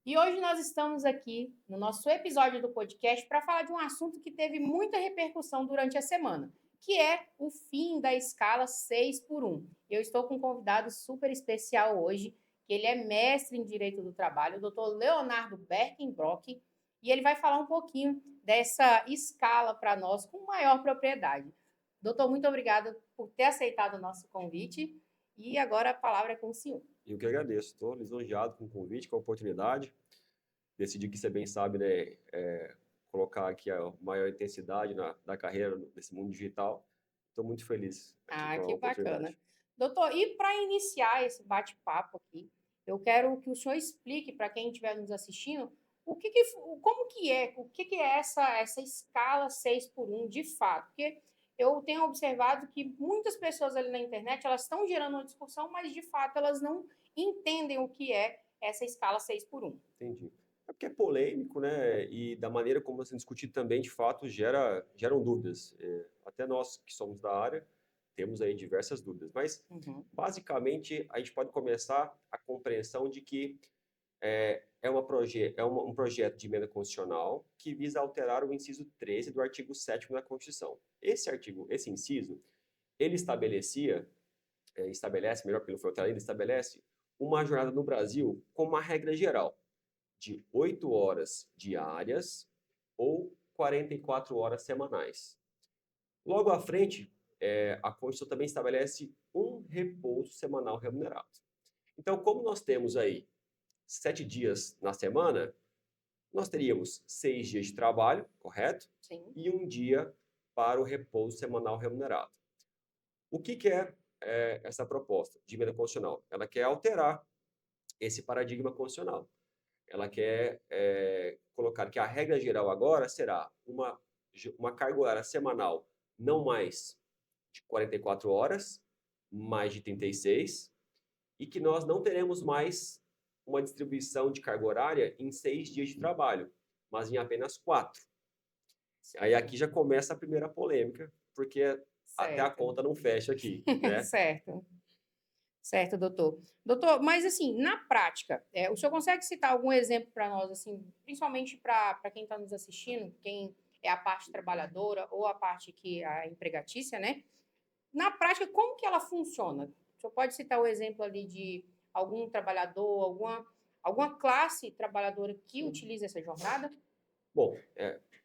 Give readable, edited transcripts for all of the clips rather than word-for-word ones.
E hoje nós estamos aqui no nosso episódio do podcast para falar de um assunto que teve muita repercussão durante a semana, que é o fim da escala 6 por 1. Eu estou com um convidado super especial hoje, que ele é mestre em Direito do Trabalho, o doutor Leonardo Berkenbrock, e ele vai falar um pouquinho dessa escala para nós com maior propriedade. Doutor, muito obrigada por ter aceitado o nosso convite e agora a palavra é com o senhor. Eu que agradeço, estou lisonjeado com o convite, com a oportunidade. Decidi que você bem sabe, né, colocar aqui a maior intensidade da carreira nesse mundo digital. Estou muito feliz aqui Ah, com a que bacana. oportunidade. Doutor, e para iniciar esse bate-papo aqui, eu quero que o senhor explique para quem estiver nos assistindo como que é, o que é essa escala 6 por 1 de fato. Porque eu tenho observado que muitas pessoas ali na internet, elas estão gerando uma discussão, mas de fato elas não entendem o que é essa escala 6 por 1. Entendi. É porque é polêmico, né, e da maneira como você discutir também, de fato, geram dúvidas. Até nós que somos da área, temos aí diversas dúvidas. Mas, Uhum. basicamente, a gente pode começar a compreensão de que um projeto de emenda constitucional que visa alterar o inciso 13 do artigo 7º da Constituição. Esse inciso, ele estabelece, melhor porque ele foi alterado, ele estabelece uma jornada no Brasil com uma regra geral de 8 horas diárias ou 44 horas semanais. Logo à frente, a Constituição também estabelece um repouso semanal remunerado. Então, como nós temos aí 7 dias na semana, nós teríamos 6 dias de trabalho, correto? Sim. E um dia para o repouso semanal remunerado. O que é essa proposta de emenda constitucional? Ela quer alterar esse paradigma constitucional. Ela quer colocar que a regra geral agora será uma carga horária semanal não mais de 44 horas, mais de 36, e que nós não teremos mais uma distribuição de carga horária em 6 dias de trabalho, mas em apenas 4. Aí aqui já começa a primeira polêmica, porque até a Certo. conta não fecha aqui, né? Certo. Certo, doutor. Doutor, mas assim, na prática, o senhor consegue citar algum exemplo para nós, assim, principalmente para quem está nos assistindo, quem é a parte trabalhadora ou a parte que é a empregatícia, né? Na prática, como que ela funciona? O senhor pode citar o exemplo ali de algum trabalhador, alguma classe trabalhadora que utiliza essa jornada? Bom,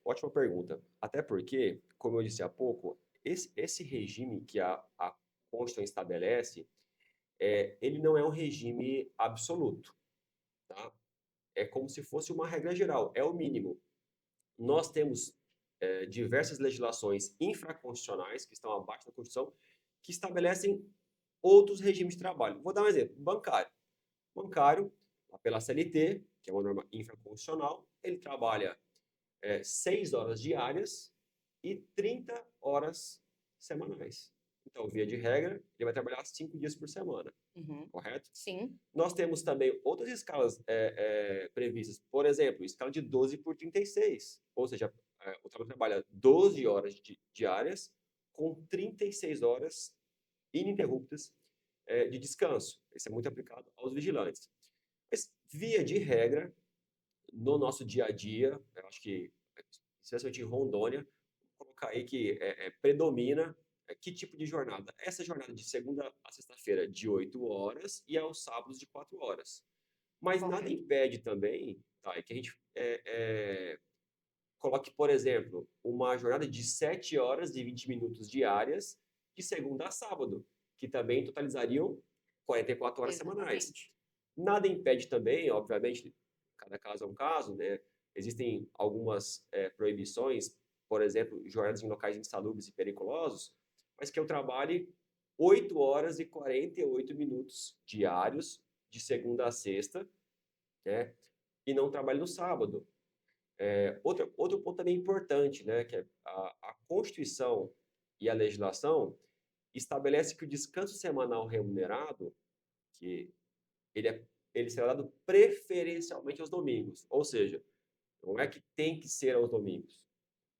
ótima pergunta. Até porque, como eu disse há pouco, esse regime que a Constituição estabelece, ele não é um regime absoluto, tá? É como se fosse uma regra geral, é o mínimo. Nós temos diversas legislações infraconstitucionais que estão abaixo da Constituição que estabelecem outros regimes de trabalho. Vou dar um exemplo: bancário. Bancário, pela CLT, que é uma norma infraconstitucional, ele trabalha 6 horas diárias e 30 horas semanais. Então, via de regra, ele vai trabalhar 5 dias por semana, Uhum. correto? Sim. Nós temos também outras escalas previstas. Por exemplo, escala de 12 por 36. Ou seja, o trabalho trabalha 12 horas diárias com 36 horas ininterruptas de descanso. Isso é muito aplicado aos vigilantes. Mas, via de regra, no nosso dia a dia, eu acho que, especialmente em Rondônia, vou colocar aí que predomina que tipo de jornada? Essa jornada de segunda a sexta-feira de 8 horas e aos sábados de 4 horas. Mas nada Correto. impede também, tá, que a gente coloque, por exemplo, uma jornada de 7 horas e 20 minutos diárias de segunda a sábado, que também totalizariam 44 horas semanais. Exatamente. Nada impede também, obviamente, cada caso é um caso, né? Existem algumas proibições, por exemplo, jornadas em locais insalubres e periculosos, mas que eu trabalhe 8 horas e 48 minutos diários, de segunda a sexta, né? E não trabalhe no sábado. Outro ponto também importante, né? Que é a Constituição e a legislação estabelece que o descanso semanal remunerado, que ele, ele será dado preferencialmente aos domingos. Ou seja, não é que tem que ser aos domingos,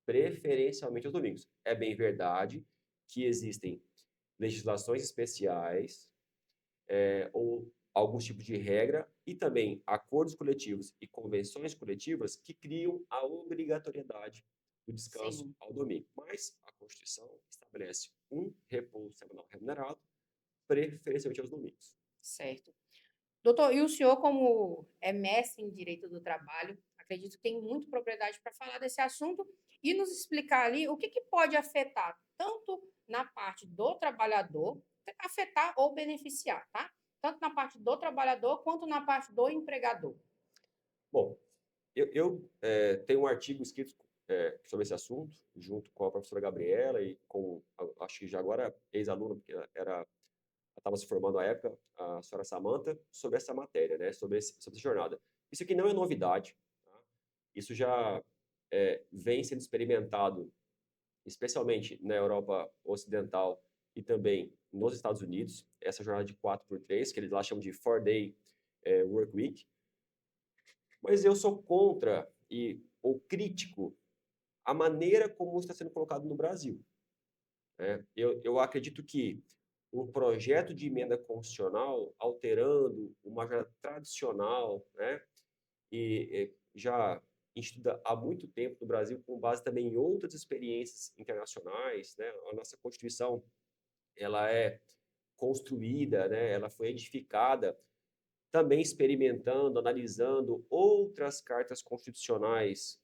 preferencialmente aos domingos. É bem verdade que existem legislações especiais ou alguns tipos de regra e também acordos coletivos e convenções coletivas que criam a obrigatoriedade do descanso Sim, ao domingo. Mas a Constituição estabelece um repouso semanal remunerado, preferencialmente aos domingos. certo. Doutor, e o senhor, como é mestre em direito do trabalho, acredito que tem muita propriedade para falar desse assunto e nos explicar ali o que pode afetar tanto na parte do trabalhador, afetar ou beneficiar, tá? Tanto na parte do trabalhador quanto na parte do empregador. Bom, tenho um artigo escrito sobre esse assunto, junto com a professora Gabriela e com, acho que já agora ex-aluna, porque ela estava se formando à época, a senhora Samantha, sobre essa matéria, né, sobre essa jornada. Isso aqui não é novidade, tá? Isso já vem sendo experimentado, especialmente na Europa Ocidental e também nos Estados Unidos, essa jornada de 4x3, que eles lá chamam de 4-day work week. Mas eu sou contra ou crítico a maneira como está sendo colocado no Brasil, né? Eu acredito que um projeto de emenda constitucional alterando uma jornada tradicional, né, já instituída há muito tempo no Brasil, com base também em outras experiências internacionais, né? A nossa Constituição, ela é construída, né? Ela foi edificada também experimentando, analisando outras cartas constitucionais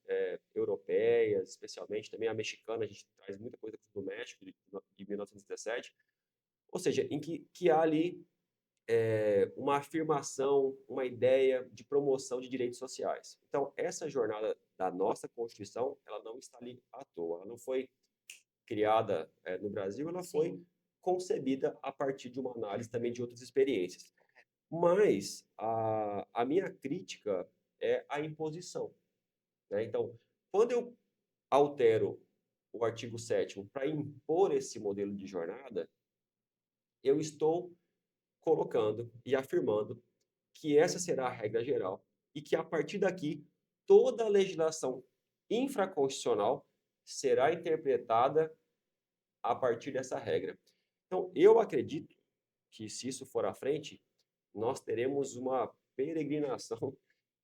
europeias, especialmente também a mexicana, a gente traz muita coisa do México, de 1917, ou seja, em que há ali uma afirmação, uma ideia de promoção de direitos sociais. Então, essa jornada da nossa Constituição, ela não está ali à toa, ela não foi criada no Brasil, ela foi Sim, concebida a partir de uma análise também de outras experiências. Mas a minha crítica é a imposição, né? Então, quando eu altero o artigo 7º para impor esse modelo de jornada, eu estou colocando e afirmando que essa será a regra geral e que, a partir daqui, toda a legislação infraconstitucional será interpretada a partir dessa regra. Então, eu acredito que, se isso for à frente, nós teremos uma peregrinação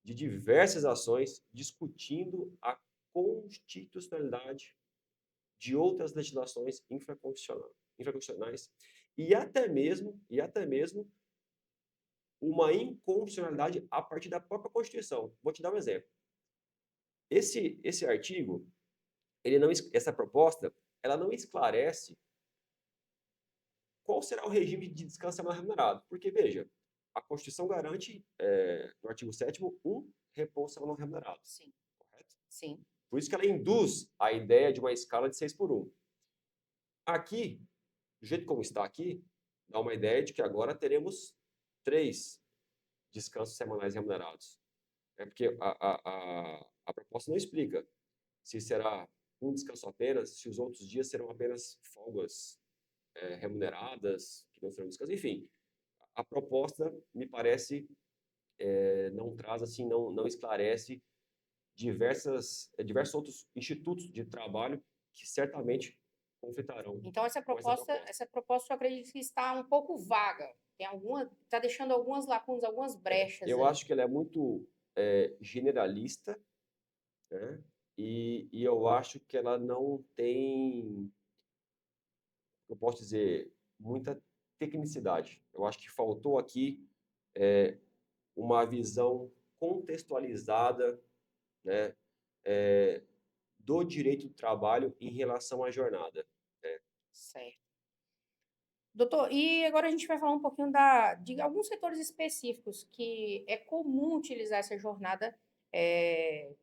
de diversas ações discutindo a constitucionalidade de outras legislações infraconstitucionais e até mesmo uma inconstitucionalidade a partir da própria Constituição. Vou te dar um exemplo. Esse artigo, essa proposta, ela não esclarece qual será o regime de descanso semanal remunerado. Porque, veja, a Constituição garante, no artigo 7º, um repouso semanal remunerado. sim, Correto? sim. Por isso que ela induz a ideia de uma escala de 6x1. Aqui, do jeito como está aqui, dá uma ideia de que agora teremos 3 descansos semanais remunerados. É porque a proposta não explica se será um descanso apenas, se os outros dias serão apenas folgas remuneradas, que não serão descanso. Enfim, a proposta, me parece, não traz, assim, não esclarece diversos outros institutos de trabalho que certamente conflitarão Então, essa com essa proposta, proposta. essa proposta eu acredito que está um pouco vaga. Está deixando algumas lacunas, algumas brechas Eu aí. acho que ela é muito generalista, né? E eu acho que ela não tem, eu posso dizer, muita tecnicidade. Eu acho que faltou aqui uma visão contextualizada, né, do direito do trabalho em relação à jornada, né? Certo. Doutor, e agora a gente vai falar um pouquinho de alguns setores específicos que é comum utilizar essa jornada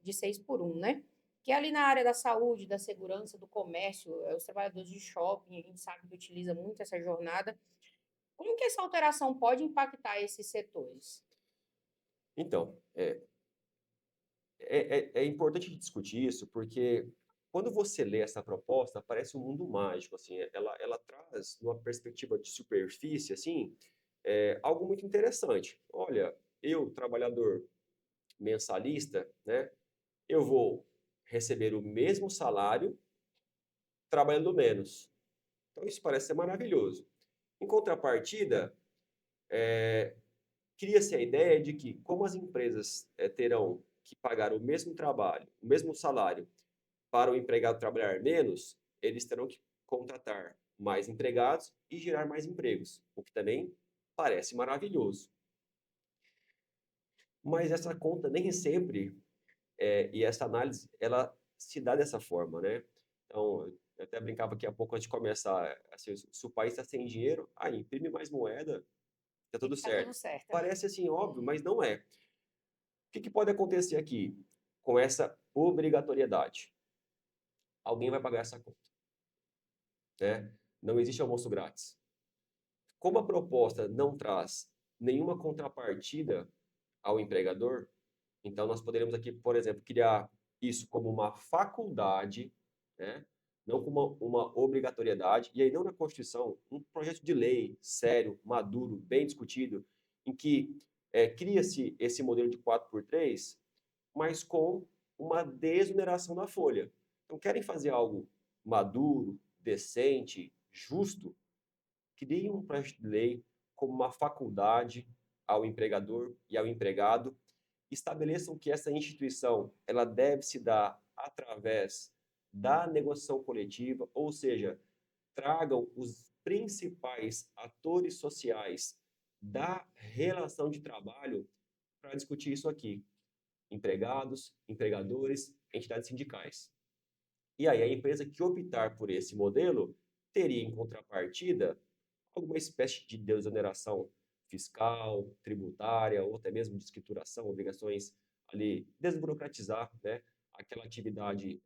de 6x1, né? Que é ali na área da saúde, da segurança, do comércio, os trabalhadores de shopping, a gente sabe que utiliza muito essa jornada. Como que essa alteração pode impactar esses setores? Então, é importante discutir isso, porque quando você lê essa proposta, parece um mundo mágico, assim, ela traz, numa perspectiva de superfície, assim, algo muito interessante. Olha, eu, trabalhador mensalista, né, eu vou receber o mesmo salário trabalhando menos. Então, isso parece ser maravilhoso. Em contrapartida, cria-se a ideia de que, como as empresas terão que pagar o mesmo trabalho, o mesmo salário, para o empregado trabalhar menos, eles terão que contratar mais empregados e gerar mais empregos, o que também parece maravilhoso. Mas essa conta nem sempre, e essa análise, ela se dá dessa forma, né? Então, eu até brincava aqui há pouco antes de começar, assim, se o país está sem dinheiro, imprime mais moeda, tá tudo Tá tudo certo. certo. Parece assim óbvio, mas não é. O que pode acontecer aqui com essa obrigatoriedade? Alguém vai pagar essa conta, né? Não existe almoço grátis. Como a proposta não traz nenhuma contrapartida ao empregador, então nós poderíamos aqui, por exemplo, criar isso como uma faculdade, né? Não como uma obrigatoriedade, e aí não na Constituição, um projeto de lei sério, maduro, bem discutido, em que cria-se esse modelo de 4x3, mas com uma desoneração da folha. Então, querem fazer algo maduro, decente, justo, criem um projeto de lei como uma faculdade ao empregador e ao empregado, estabeleçam que essa instituição ela deve se dar através da negociação coletiva, ou seja, tragam os principais atores sociais da relação de trabalho para discutir isso aqui: empregados, empregadores, entidades sindicais. E aí a empresa que optar por esse modelo teria em contrapartida alguma espécie de desoneração fiscal, tributária, ou até mesmo de escrituração, obrigações ali, desburocratizar, né, aquela atividade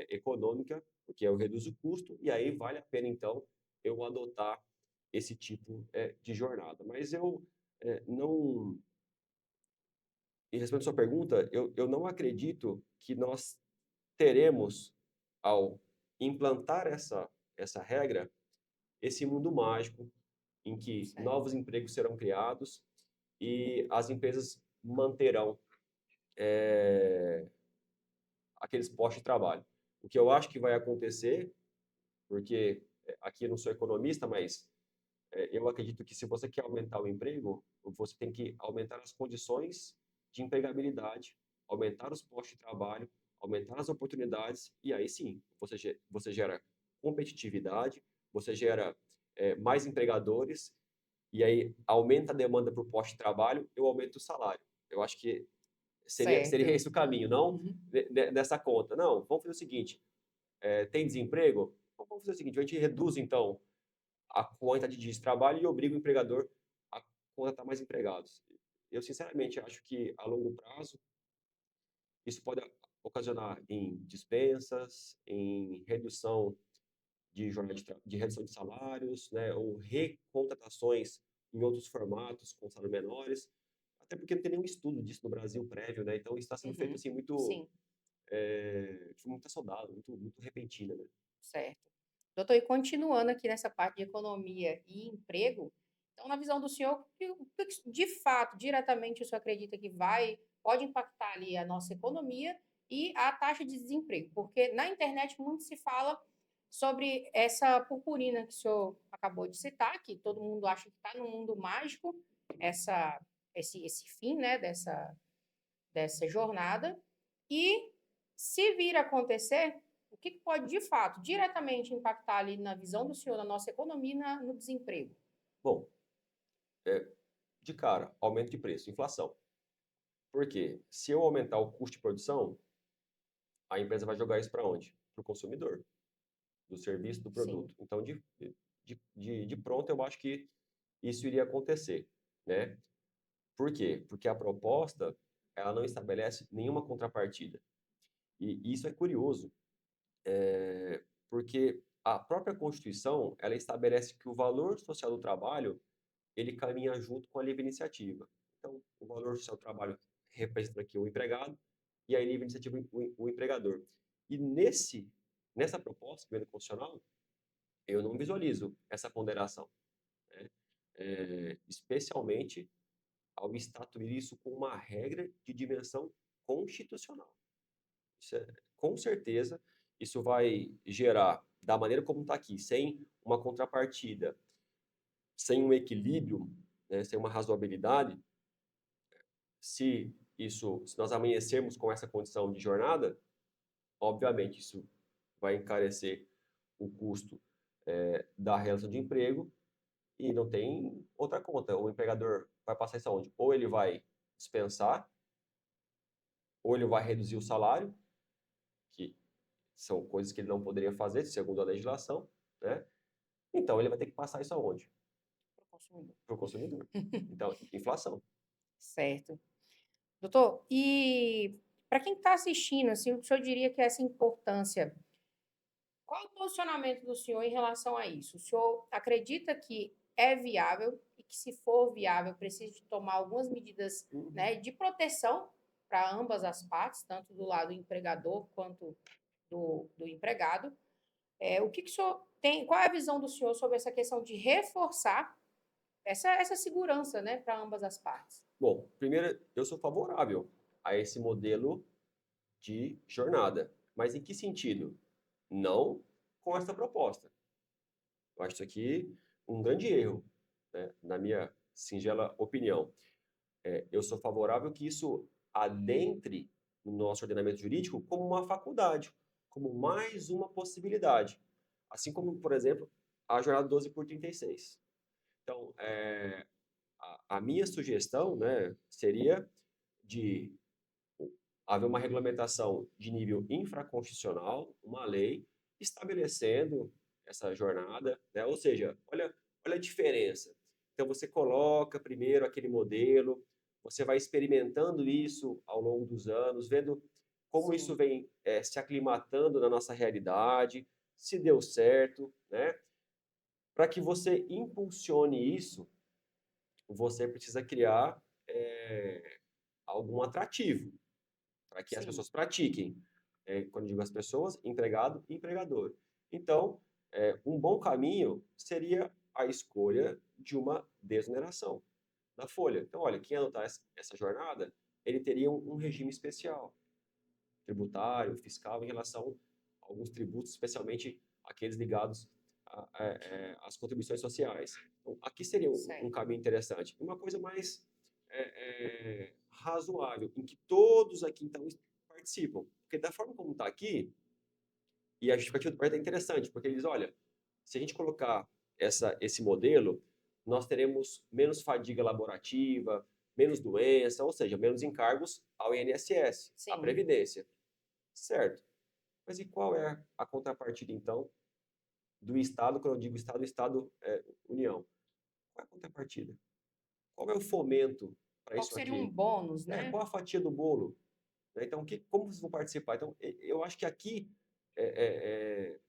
econômica, porque eu reduzo o custo, e aí vale a pena, então, eu adotar esse tipo de jornada. Mas eu não... E respondendo a sua pergunta, eu não acredito que nós teremos, ao implantar essa regra, esse mundo mágico em que Certo. novos empregos serão criados e as empresas manterão aqueles postos de trabalho. O que eu acho que vai acontecer, porque aqui eu não sou economista, mas eu acredito que se você quer aumentar o emprego, você tem que aumentar as condições de empregabilidade, aumentar os postos de trabalho, aumentar as oportunidades, e aí sim, você gera competitividade, você gera mais empregadores, e aí aumenta a demanda por posto de trabalho, eu aumento o salário. Eu acho que seria Certo. esse o caminho, não Uhum. nessa conta. Não, vamos fazer o seguinte, tem desemprego? Então, vamos fazer o seguinte, a gente reduz, então, a quantidade de trabalho e obriga o empregador a contratar mais empregados. Eu, sinceramente, acho que, a longo prazo, isso pode ocasionar em dispensas, em redução de jornada de redução de salários, né, ou recontratações em outros formatos com salários menores, até porque não tem nenhum estudo disso no Brasil prévio, né? Então isso está sendo feito Uhum. assim muito, Sim, de forma muito saudável, muito repentina, né? certo. Doutor, e continuando aqui nessa parte de economia e emprego, então, na visão do senhor, o que de fato, diretamente, o senhor acredita que pode impactar ali a nossa economia e a taxa de desemprego? Porque na internet muito se fala sobre essa purpurina que o senhor acabou de citar, que todo mundo acha que está no mundo mágico, essa, esse fim, né, dessa jornada. E se vir a acontecer, o que pode, de fato, diretamente impactar ali na visão do senhor, na nossa economia e no desemprego? Bom, de cara, aumento de preço, inflação. Por quê? Se eu aumentar o custo de produção, a empresa vai jogar isso para onde? Para o consumidor, do serviço, do Sim. produto. Então, de pronto, eu acho que isso iria acontecer, né? Por quê? Porque a proposta, ela não estabelece nenhuma contrapartida. E isso é curioso, porque a própria Constituição, ela estabelece que o valor social do trabalho, ele caminha junto com a livre iniciativa. Então, o valor social do trabalho representa aqui o empregado e a livre iniciativa o empregador. E nessa proposta que vem do Constitucional, eu não visualizo essa ponderação, né? Especialmente ao estatuir isso com uma regra de dimensão constitucional. Com certeza, isso vai gerar, da maneira como está aqui, sem uma contrapartida, sem um equilíbrio, né, sem uma razoabilidade, se nós amanhecermos com essa condição de jornada, obviamente isso vai encarecer o custo da relação de emprego e não tem outra conta. O empregador vai passar isso aonde? Ou ele vai dispensar, ou ele vai reduzir o salário, que são coisas que ele não poderia fazer, segundo a legislação, né? Então, ele vai ter que passar isso aonde? Para o consumidor. Para o consumidor. Então, inflação. Certo. Doutor, e para quem está assistindo, assim, o que o senhor diria que é essa importância? Qual o posicionamento do senhor em relação a isso? O senhor acredita que é viável e que, se for viável, precisa de tomar algumas medidas, né, de proteção para ambas as partes, tanto do lado do empregador quanto do empregado? O que o senhor tem? Qual é a visão do senhor sobre essa questão de reforçar essa segurança, né, para ambas as partes? Bom, primeiro, eu sou favorável a esse modelo de jornada. Mas em que sentido? Não com essa proposta. Eu acho isso aqui um grande erro, né? Na minha singela opinião. Eu sou favorável que isso adentre no nosso ordenamento jurídico como uma faculdade, como mais uma possibilidade. Assim como, por exemplo, a jornada 12 por 36. Então, a minha sugestão, né, seria de haver uma regulamentação de nível infraconstitucional, uma lei estabelecendo essa jornada, né? Ou seja, olha a diferença. Então você coloca primeiro aquele modelo, você vai experimentando isso ao longo dos anos, vendo como isso Sim, vem se aclimatando na nossa realidade, se deu certo, né? Para que você impulsione isso, você precisa criar algum atrativo para que as sim, pessoas pratiquem. Quando digo as pessoas, empregado e empregador. Então, um bom caminho seria a escolha de uma desoneração da folha. Então, olha, quem adotar essa jornada, ele teria um regime especial, tributário, fiscal, em relação a alguns tributos, especialmente aqueles ligados às contribuições sociais. Então, aqui seria um certo. caminho interessante. Uma coisa mais razoável, em que todos aqui, então, participam. Porque da forma como está aqui, e a justificativa do projeto é interessante, porque eles, olha, se a gente colocar esse modelo, nós teremos menos fadiga laborativa, menos doença, ou seja, menos encargos ao INSS, à Sim. Previdência. Certo. Mas e qual é a contrapartida, então, do Estado, quando eu digo Estado, Estado União? Qual é a contrapartida? Qual é o fomento para Qual que isso seria um aqui? bônus, né? Qual a fatia do bolo? Né? Então, como vocês vão participar? Então, eu acho que aqui é, é, é,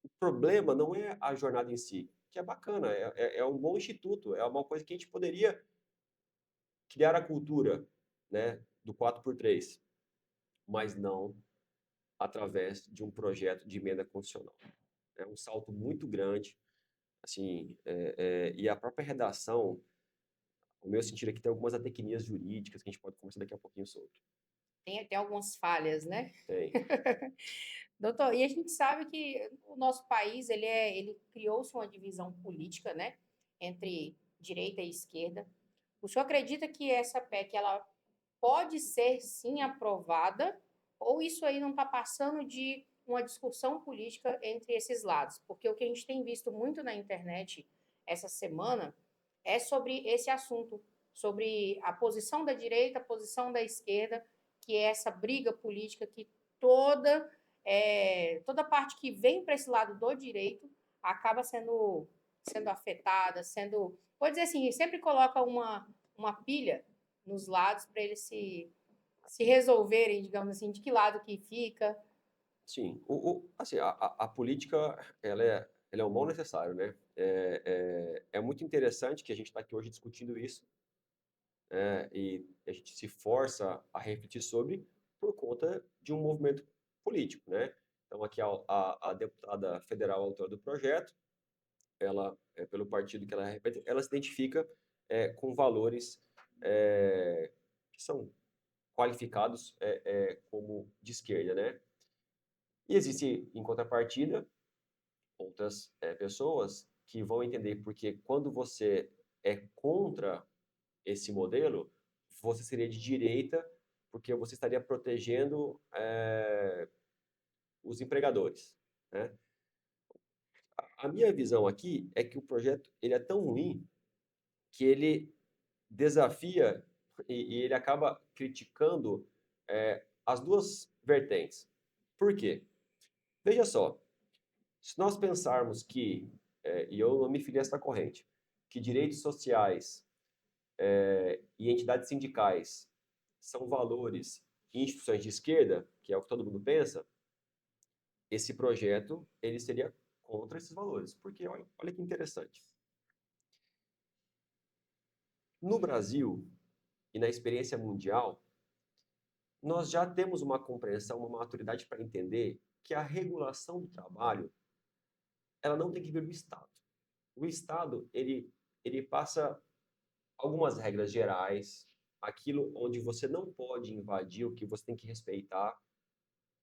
o problema não é a jornada em si, que é bacana, é um bom instituto, é uma coisa que a gente poderia criar a cultura, né, do 4x3, mas não através de um projeto de emenda constitucional. É um salto muito grande, assim, e a própria redação, o meu sentido aqui tem algumas atecnias jurídicas que a gente pode conversar daqui a pouquinho sobre. Tem algumas falhas, né? Tem. Doutor, e a gente sabe que o nosso país, ele criou-se uma divisão política, né, entre direita e esquerda. O senhor acredita que essa PEC, ela pode ser, sim, aprovada, ou isso aí não está passando de uma discussão política entre esses lados? Porque o que a gente tem visto muito na internet essa semana é sobre esse assunto, sobre a posição da direita, a posição da esquerda, que é essa briga política que toda parte que vem para esse lado do direito acaba sendo afetada, vou dizer assim, sempre coloca uma pilha nos lados para eles se resolverem, digamos assim, de que lado que fica. Sim, assim, a política, ela é um mal necessário, né? É muito interessante que a gente está aqui hoje discutindo isso, e a gente se força a refletir sobre por conta de um movimento político, né? Então, aqui a deputada federal autora do projeto, ela, pelo partido que ela representa, ela se identifica com valores que são qualificados como de esquerda, né? E existe, em contrapartida, outras pessoas que vão entender porque quando você é contra esse modelo, você seria de direita, porque você estaria protegendo os empregadores, né? A minha visão aqui é que o projeto ele é tão ruim que ele desafia e ele acaba criticando as duas vertentes. Por quê? Veja só, se nós pensarmos que, e eu não me filiei a essa corrente, que direitos sociais e entidades sindicais são valores e instituições de esquerda, que é o que todo mundo pensa, esse projeto ele seria contra esses valores. Porque olha que interessante. No Brasil e na experiência mundial, nós já temos uma compreensão, uma maturidade para entender que a regulação do trabalho, ela não tem que vir do Estado. O Estado, ele passa algumas regras gerais, aquilo onde você não pode invadir, o que você tem que respeitar,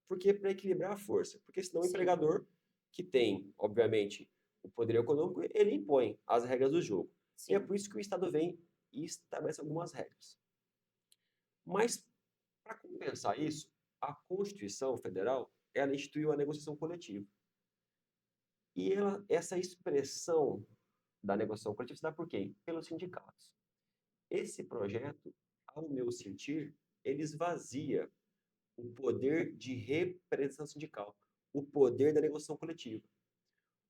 porque para equilibrar a força. Porque senão o Sim, empregador, que tem, obviamente, o poder econômico, ele impõe as regras do jogo. E é sim, por isso que o Estado vem e estabelece algumas regras. Mas, para compensar isso, a Constituição Federal, ela instituiu a negociação coletiva. E essa expressão da negociação coletiva se dá por quem? Pelos sindicatos. Esse projeto, ao meu sentir, ele esvazia o poder de representação sindical, o poder da negociação coletiva.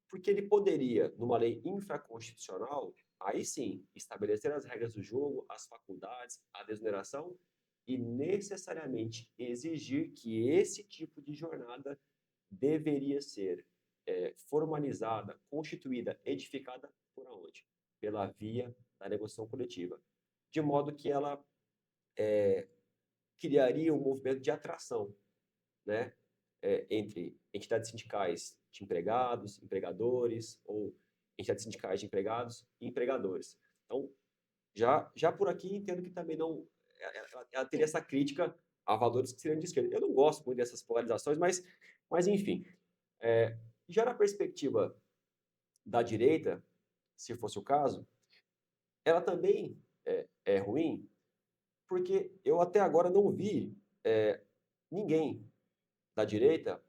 Porque ele poderia, numa lei infraconstitucional, aí sim, estabelecer as regras do jogo, as faculdades, a desoneração e necessariamente exigir que esse tipo de jornada deveria ser formalizada, constituída, edificada por onde? Pela via da negociação coletiva. De modo que ela criaria um movimento de atração, né? Entre entidades sindicais de empregados, empregadores, ou entidades sindicais de empregados e empregadores. Então, já por aqui, entendo que também não. Ela teria sim. essa crítica a valores que seriam de esquerda. Eu não gosto muito dessas polarizações, mas enfim. Já na perspectiva da direita, se fosse o caso, ela também é ruim, porque eu até agora não vi ninguém da direita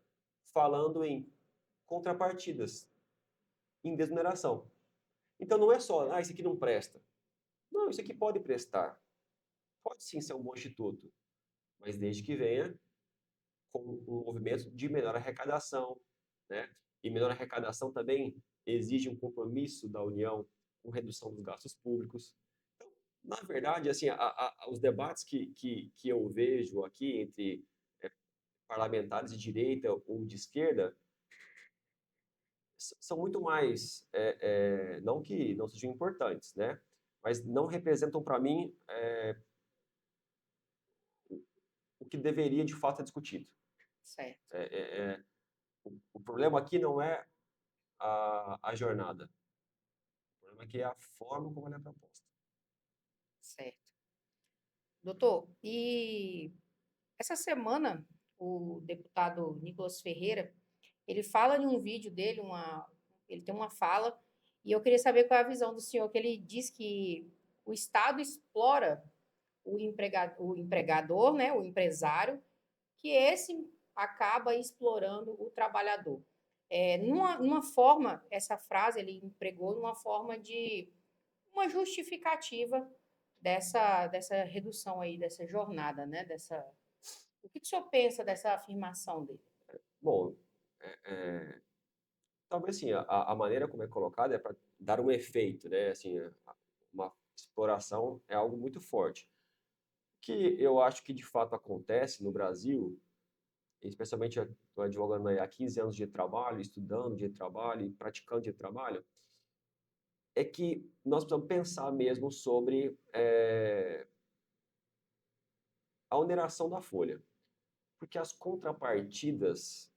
falando em contrapartidas, em desoneração. Então não é só, isso aqui não presta. Não, isso aqui pode prestar. Pode sim ser um bom instituto, mas desde que venha com um movimento de menor arrecadação, né? E menor arrecadação também exige um compromisso da União com redução dos gastos públicos. Então, na verdade, assim, os debates que eu vejo aqui entre parlamentares de direita ou de esquerda são muito mais, não que não sejam importantes, né? Mas não representam para mim o que deveria de fato ser discutido. Certo, É, é, é, o problema aqui não é a jornada, o problema aqui é a forma como ela é proposta. certo. Doutor, e essa semana o deputado Nicolas Ferreira, ele fala em um vídeo dele, ele tem uma fala, e eu queria saber qual é a visão do senhor, que ele diz que o Estado explora o empregador, né, o empresário, que esse acaba explorando o trabalhador. Numa forma, essa frase ele empregou numa forma de uma justificativa dessa redução aí, dessa jornada, né? O que o senhor pensa dessa afirmação dele? Bom, é, é, talvez assim, a maneira como é colocada é para dar um efeito, né? Assim, uma exploração é algo muito forte. O que eu acho que de fato acontece no Brasil, especialmente eu estou advogando aí há 15 anos de trabalho, estudando de trabalho e praticando de trabalho, é que nós precisamos pensar mesmo sobre a oneração da folha, porque as contrapartidas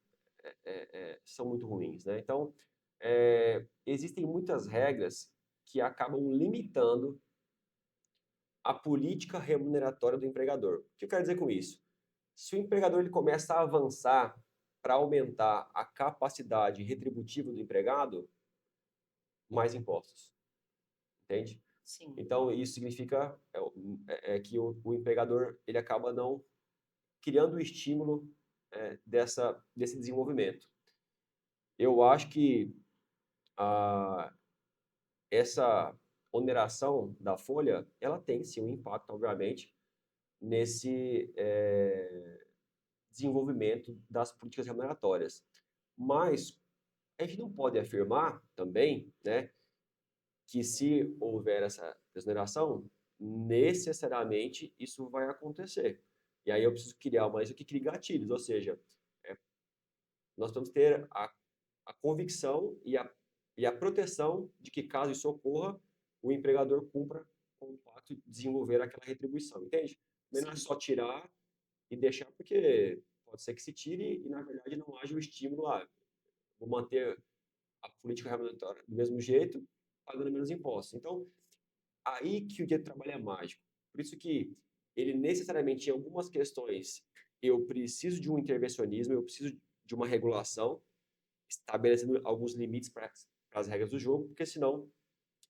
são muito ruins, né? Então, existem muitas regras que acabam limitando a política remuneratória do empregador. O que eu quero dizer com isso? Se o empregador ele começa a avançar para aumentar a capacidade retributiva do empregado, mais impostos, entende? Sim. Então, isso significa que o empregador ele acaba não criando o estímulo desse desenvolvimento. Eu acho que a, essa oneração da folha, ela tem sim um impacto, obviamente, nesse desenvolvimento das políticas remuneratórias. Mas a gente não pode afirmar também, né, que se houver essa desoneração, necessariamente isso vai acontecer. E aí eu preciso criar mais do que crie gatilhos, ou seja, é, nós vamos ter a convicção e a proteção de que, caso isso ocorra, o empregador cumpra com o pacto de desenvolver aquela retribuição, entende? Não é Sim. só tirar e deixar, porque pode ser que se tire e, na verdade, não haja o estímulo a vou manter a política remuneratória do mesmo jeito, pagando menos impostos. Então, aí que o direito do trabalho é mágico. Por isso que ele necessariamente, em algumas questões, eu preciso de um intervencionismo, eu preciso de uma regulação, estabelecendo alguns limites para as regras do jogo, porque senão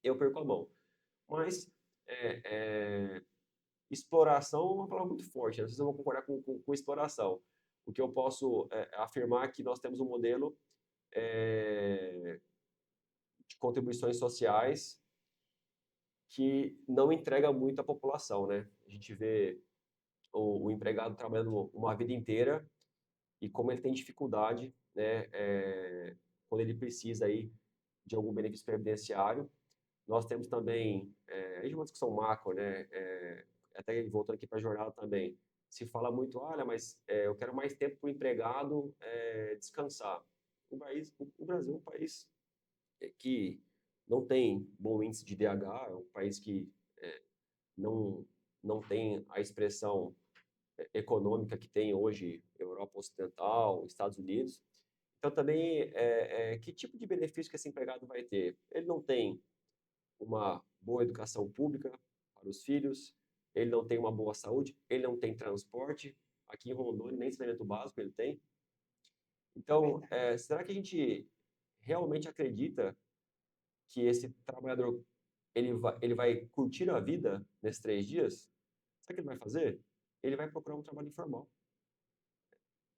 eu perco a mão. Mas é, é, exploração é uma palavra muito forte, né? Não sei se eu vou concordar com exploração. O que eu posso afirmar é que nós temos um modelo de contribuições sociais que não entrega muito à população, né? A gente vê o empregado trabalhando uma vida inteira e como ele tem dificuldade, né, quando ele precisa aí de algum benefício previdenciário. Nós temos também, aí é uma discussão macro, né, até voltando aqui para a jornada também, se fala muito, olha, mas eu quero mais tempo para o empregado descansar. O Brasil é um país que não tem bom índice de DH, é um país que não, não tem a expressão econômica que tem hoje Europa Ocidental, Estados Unidos. Então, também, que tipo de benefício que esse empregado vai ter? Ele não tem uma boa educação pública para os filhos, ele não tem uma boa saúde, ele não tem transporte. Aqui em Rondônia, nem saneamento básico ele tem. Então, será que a gente realmente acredita que esse trabalhador ele vai curtir a vida nesses 3 dias? Sabe o que ele vai fazer? Ele vai procurar um trabalho informal,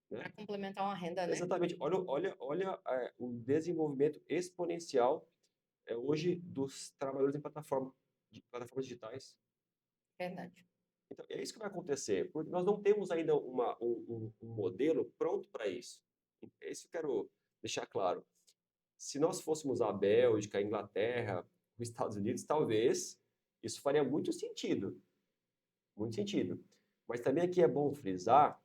Para né? complementar uma renda, né? Exatamente. Olha o desenvolvimento exponencial hoje dos trabalhadores em plataformas digitais. Verdade. Então, é isso que vai acontecer, porque nós não temos ainda um modelo pronto para isso. É isso que eu quero deixar claro. Se nós fôssemos a Bélgica, a Inglaterra, os Estados Unidos, talvez isso faria muito sentido. Muito sentido. Mas também aqui é bom frisar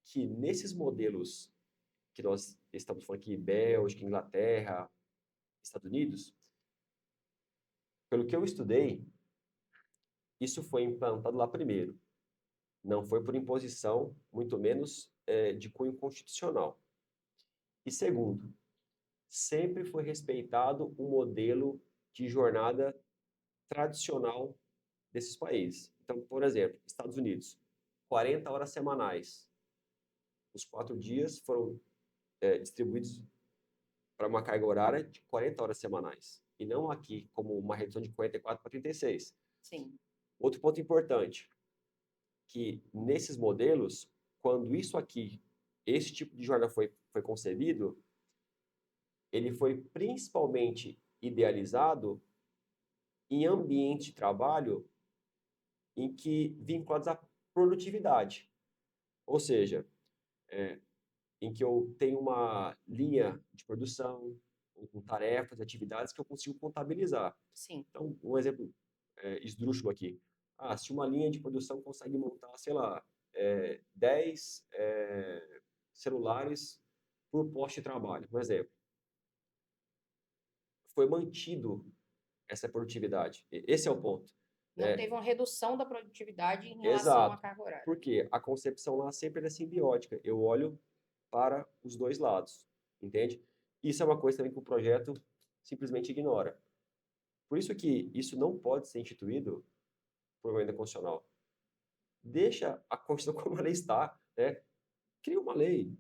que nesses modelos que nós estamos falando aqui, Bélgica, Inglaterra, Estados Unidos, pelo que eu estudei, isso foi implantado lá primeiro. Não foi por imposição, muito menos de cunho constitucional. E segundo, sempre foi respeitado o modelo de jornada tradicional desses países. Então, por exemplo, Estados Unidos, 40 horas semanais. Os 4 dias foram distribuídos para uma carga horária de 40 horas semanais. E não aqui como uma redução de 44 para 36. Sim. Outro ponto importante, que nesses modelos, quando isso aqui, esse tipo de jornada foi concebido, ele foi principalmente idealizado em ambientes de trabalho em que vinculados à produtividade. Ou seja, em que eu tenho uma linha de produção, com tarefas, atividades que eu consigo contabilizar. Sim. Então, um exemplo esdrúxulo aqui. Se uma linha de produção consegue montar, sei lá, 10 celulares por poste de trabalho, por exemplo. Foi mantido essa produtividade. Esse é o ponto. Não Né? teve uma redução da produtividade em relação à Exato. carga horária. Porque a concepção lá sempre é simbiótica. Eu olho para os dois lados, entende? Isso é uma coisa também que o projeto simplesmente ignora. Por isso que isso não pode ser instituído por uma emenda constitucional. Deixa a Constituição como ela está, né? Cria uma lei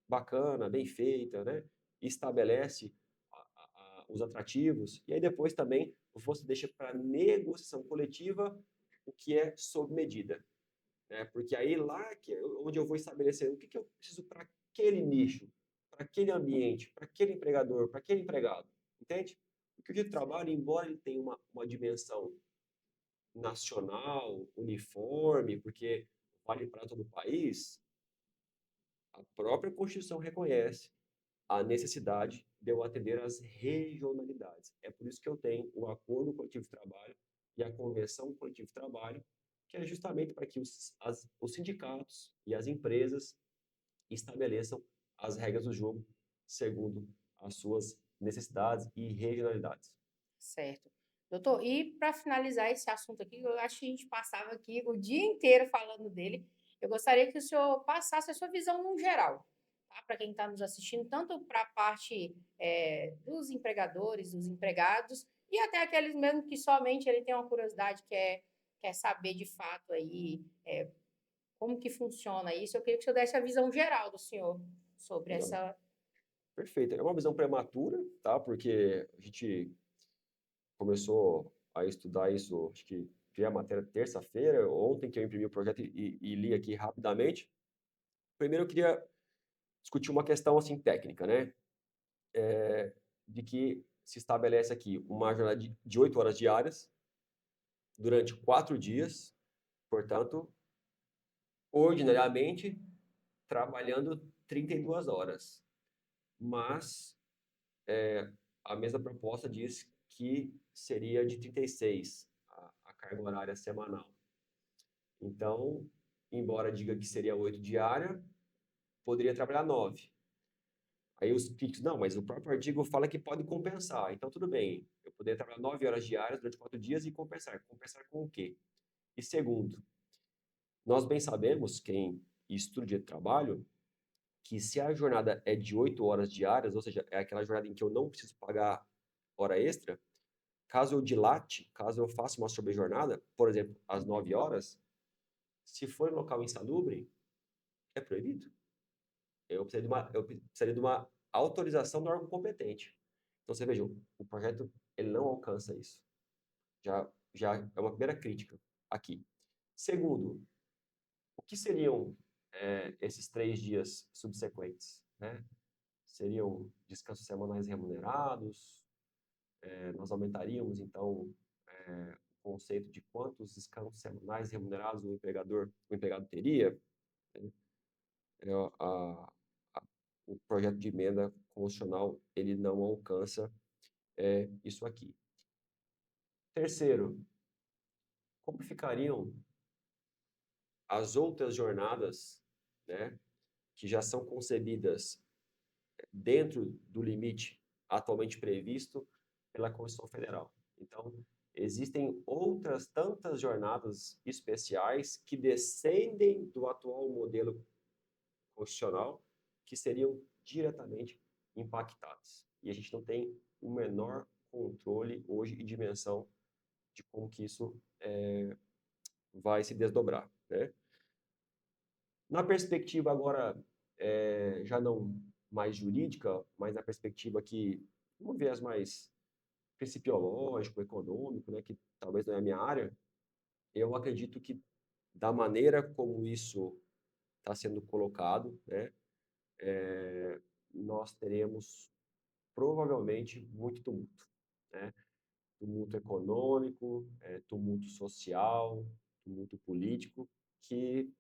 bacana, bem feita, né? E estabelece os atrativos, e aí depois também você deixa para negociação coletiva o que é sob medida, né? Porque aí lá que é onde eu vou estabelecer o que que eu preciso para aquele nicho, para aquele ambiente, para aquele empregador, para aquele empregado, entende? Porque o dia de trabalho, embora ele tenha uma dimensão nacional, uniforme, porque vale para todo o país, a própria Constituição reconhece a necessidade de eu atender às regionalidades. É por isso que eu tenho o acordo coletivo de trabalho e a convenção coletiva de trabalho, que é justamente para que os sindicatos e as empresas estabeleçam as regras do jogo segundo as suas necessidades e regionalidades. Certo. Doutor, e para finalizar esse assunto aqui, eu acho que a gente passava aqui o dia inteiro falando dele. Eu gostaria que o senhor passasse a sua visão no geral, tá? Para quem está nos assistindo, tanto para a parte dos empregadores, dos empregados, e até aqueles mesmo que somente ele tem uma curiosidade, quer saber de fato aí como que funciona isso. Eu queria que o senhor desse a visão geral do senhor sobre Não, essa. perfeito. É uma visão prematura, tá? Porque a gente começou a estudar isso, acho que vi a matéria terça-feira, ontem que eu imprimi o projeto e li aqui rapidamente. Primeiro eu queria discutir uma questão assim técnica, né? De que se estabelece aqui uma jornada de 8 horas diárias durante 4 dias, portanto, ordinariamente trabalhando 32 horas. Mas a mesma proposta diz que seria de 36 a carga horária semanal. Então, embora diga que seria 8 diária, poderia trabalhar 9. Aí os críticos, não, mas o próprio artigo fala que pode compensar. Então, tudo bem, eu poderia trabalhar 9 horas diárias durante 4 dias e compensar. Compensar com o quê? E segundo, nós bem sabemos, quem estuda de trabalho, que se a jornada é de 8 horas diárias, ou seja, é aquela jornada em que eu não preciso pagar hora extra, caso eu dilate, caso eu faça uma sobrejornada, por exemplo, às 9 horas, se for em local insalubre, é proibido. Eu precisaria de uma autorização do órgão competente. Então, você veja, o projeto ele não alcança isso. Já é uma primeira crítica aqui. Segundo, o que seriam esses 3 dias subsequentes, né? Seriam descansos semanais remunerados? Nós aumentaríamos, então, o conceito de quantos descansos semanais remunerados o empregado teria? Né? É, a, o projeto de emenda constitucional ele não alcança isso aqui. Terceiro, como ficariam as outras jornadas, né, que já são concebidas dentro do limite atualmente previsto pela Constituição Federal? Então, existem outras tantas jornadas especiais que descendem do atual modelo constitucional que seriam diretamente impactadas. E a gente não tem o menor controle hoje e dimensão de como que isso vai se desdobrar, né? Na perspectiva agora, já não mais jurídica, mas na perspectiva que, um viés mais principiológico, econômico, né, que talvez não é a minha área, eu acredito que da maneira como isso está sendo colocado, né, nós teremos provavelmente muito tumulto, né? Tumulto econômico, tumulto social, tumulto político, que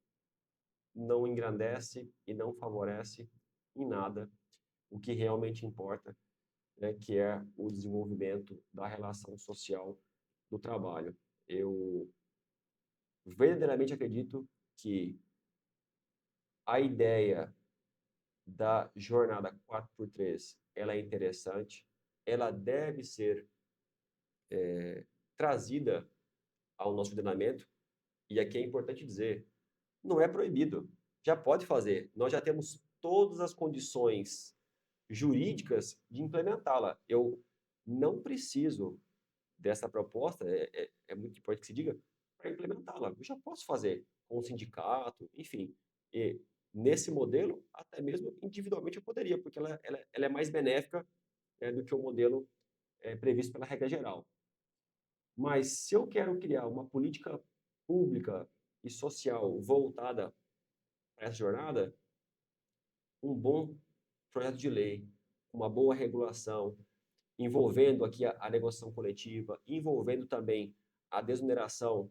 não engrandece e não favorece em nada o que realmente importa, né, que é o desenvolvimento da relação social do trabalho. Eu verdadeiramente acredito que a ideia da jornada 4x3 ela é interessante, ela deve ser trazida ao nosso ordenamento, e aqui é importante dizer, não é proibido, já pode fazer, nós já temos todas as condições jurídicas de implementá-la. Eu não preciso dessa proposta, é muito importante que se diga, para implementá-la. Eu já posso fazer com o sindicato, enfim. E nesse modelo, até mesmo individualmente eu poderia, porque ela é mais benéfica do que o modelo previsto pela regra geral. Mas se eu quero criar uma política pública e social voltada para essa jornada, um bom projeto de lei, uma boa regulação, envolvendo aqui a negociação coletiva, envolvendo também a desoneração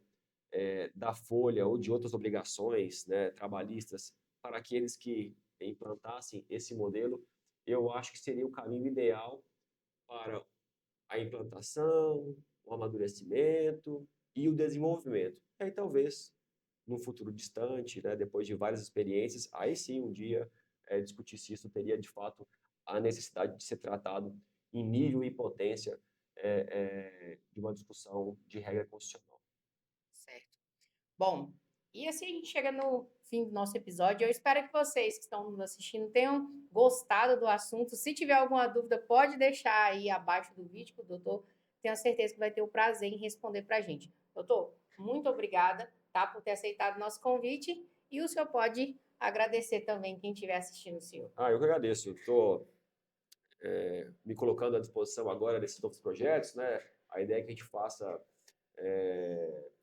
da folha ou de outras obrigações, né, trabalhistas para aqueles que implantassem esse modelo, eu acho que seria o caminho ideal para a implantação, o amadurecimento e o desenvolvimento. E aí talvez, num futuro distante, né, depois de várias experiências, aí sim um dia discutir se isso teria de fato a necessidade de ser tratado em nível e potência de uma discussão de regra constitucional. Certo. Bom, e assim a gente chega no fim do nosso episódio. Eu espero que vocês que estão nos assistindo tenham gostado do assunto. Se tiver alguma dúvida, pode deixar aí abaixo do vídeo, que o doutor tenho certeza que vai ter o prazer em responder para a gente. Doutor, muito obrigada, tá, por ter aceitado o nosso convite. E o senhor pode agradecer também quem estiver assistindo o senhor. Eu que agradeço. Estou me colocando à disposição agora desses novos projetos, né? A ideia é que a gente faça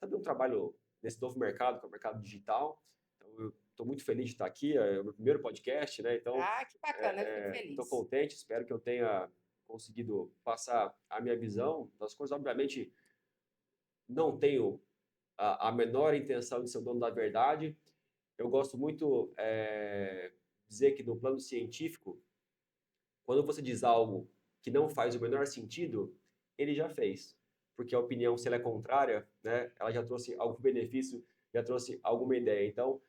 também um trabalho nesse novo mercado, que é o mercado digital. Então, eu estou muito feliz de estar aqui, é o meu primeiro podcast, né? Então, Ah, que bacana, eu fico estou feliz. contente, espero que eu tenha conseguido passar a minha visão das coisas. Obviamente, não tenho a menor intenção de ser o dono da verdade. Eu gosto muito dizer que no plano científico, quando você diz algo que não faz o menor sentido, ele já fez. Porque a opinião, se ela é contrária, né, ela já trouxe algum benefício, já trouxe alguma ideia. Então,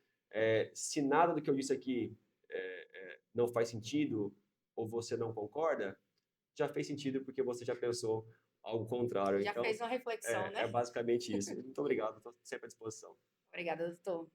se nada do que eu disse aqui não faz sentido, ou você não concorda, já fez sentido porque você já pensou algo contrário. Já Então, fez uma reflexão, é né? basicamente isso. Muito obrigado, estou sempre à disposição. Obrigada, doutor.